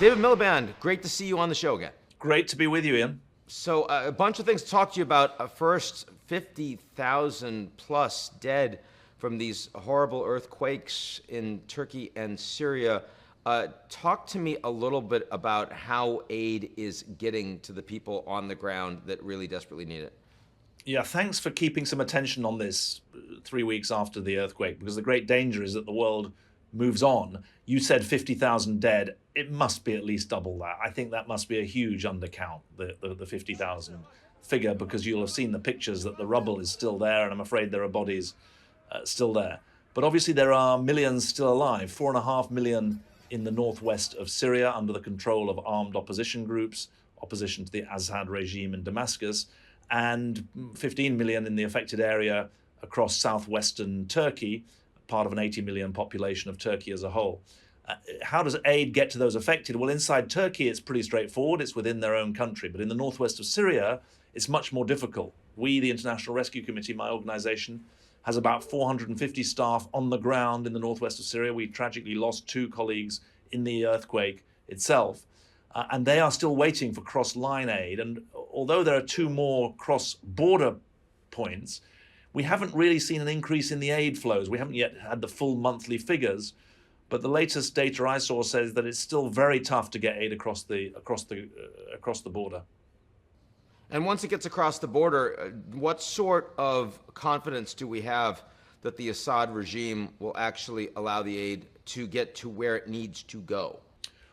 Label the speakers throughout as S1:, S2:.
S1: David Miliband, great to see you on the show again.
S2: Great to be with you, Ian.
S1: So a bunch of things to talk to you about. First, 50,000 plus dead from these horrible earthquakes in Turkey and Syria. Talk to me a little bit about how aid is getting to the people on the ground that really desperately need it.
S2: Yeah, thanks for keeping some attention on this 3 weeks after the earthquake, because the great danger is that the world moves on. You said 50,000 dead. It must be at least double that. I think that must be a huge undercount, the 50,000 figure, because you'll have seen the pictures that the rubble is still there, and I'm afraid there are bodies still there. But obviously there are millions still alive, 4.5 million in the northwest of Syria under the control of armed opposition groups, opposition to the al-Assad regime in Damascus, and 15 million in the affected area across southwestern Turkey, part of an 80 million population of Turkey as a whole. How does aid get to those affected? Well, inside Turkey, it's pretty straightforward. It's within their own country. But in the northwest of Syria, it's much more difficult. We, the International Rescue Committee, my organization, has about 450 staff on the ground in the northwest of Syria. We tragically lost 2 colleagues in the earthquake itself. And they are still waiting for cross-line aid. And although there are 2 more cross-border points, we haven't really seen an increase in the aid flows. We haven't yet had the full monthly figures, but the latest data I saw says that it's still very tough to get aid across the border.
S1: And once it gets across the border, what sort of confidence do we have that the Assad regime will actually allow the aid to get to where it needs to go?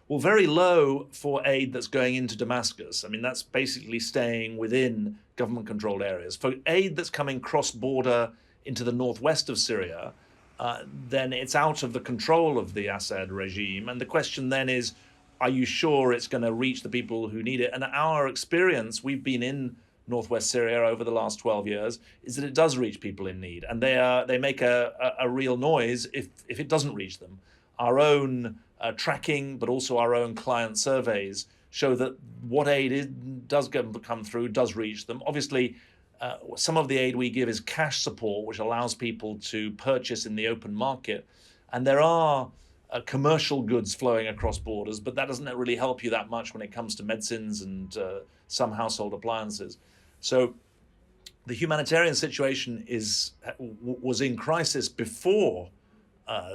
S2: Well, very low for aid that's going into Damascus. I mean, that's basically staying within government-controlled areas. For aid that's coming cross-border into the northwest of Syria, then it's out of the control of the Assad regime. And the question then is, are you sure it's going to reach the people who need it? And our experience, we've been in northwest Syria over the last 12 years, is that it does reach people in need. And they make a real noise if it doesn't reach them. Our own tracking, but also our own client surveys show that what aid does come through does reach them. Obviously, some of the aid we give is cash support, which allows people to purchase in the open market. And there are commercial goods flowing across borders, but that doesn't really help you that much when it comes to medicines and some household appliances. So the humanitarian situation was in crisis before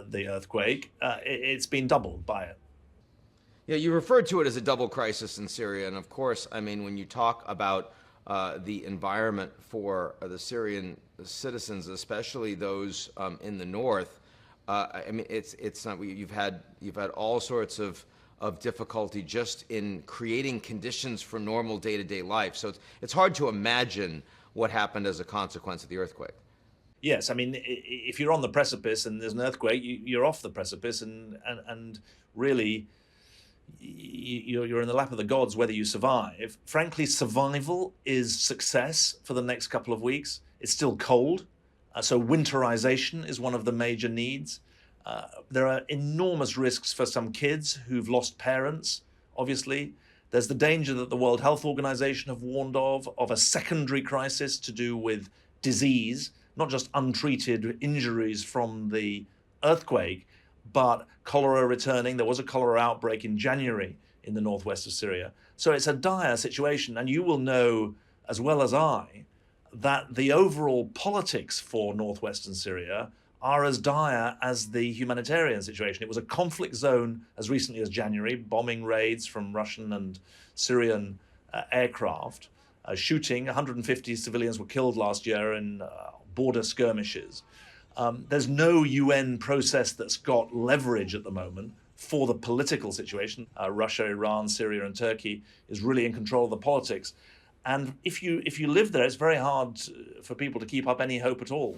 S2: the earthquake. It's been doubled by it.
S1: Yeah, you referred to it as a double crisis in Syria. And of course, I mean, when you talk about the environment for the Syrian citizens, especially those in the north, I mean, it's not, you've had all sorts of difficulty just in creating conditions for normal day-to-day life. So it's hard to imagine what happened as a consequence of the earthquake.
S2: Yes, I mean, if you're on the precipice and there's an earthquake, you're off the precipice, and really, you're in the lap of the gods whether you survive. Frankly, survival is success for the next couple of weeks. It's still cold, so winterization is one of the major needs. There are enormous risks for some kids who've lost parents, obviously. There's the danger that the World Health Organization have warned of a secondary crisis to do with disease, not just untreated injuries from the earthquake, but cholera returning. There was a cholera outbreak in January in the northwest of Syria. So it's a dire situation, and you will know as well as I that the overall politics for northwestern Syria are as dire as the humanitarian situation. It was a conflict zone as recently as January, bombing raids from Russian and Syrian aircraft, shooting. 150 civilians were killed last year in border skirmishes. There's no UN process that's got leverage at the moment for the political situation. Russia, Iran, Syria, and Turkey is really in control of the politics. And if you live there, it's very hard for people to keep up any hope at all.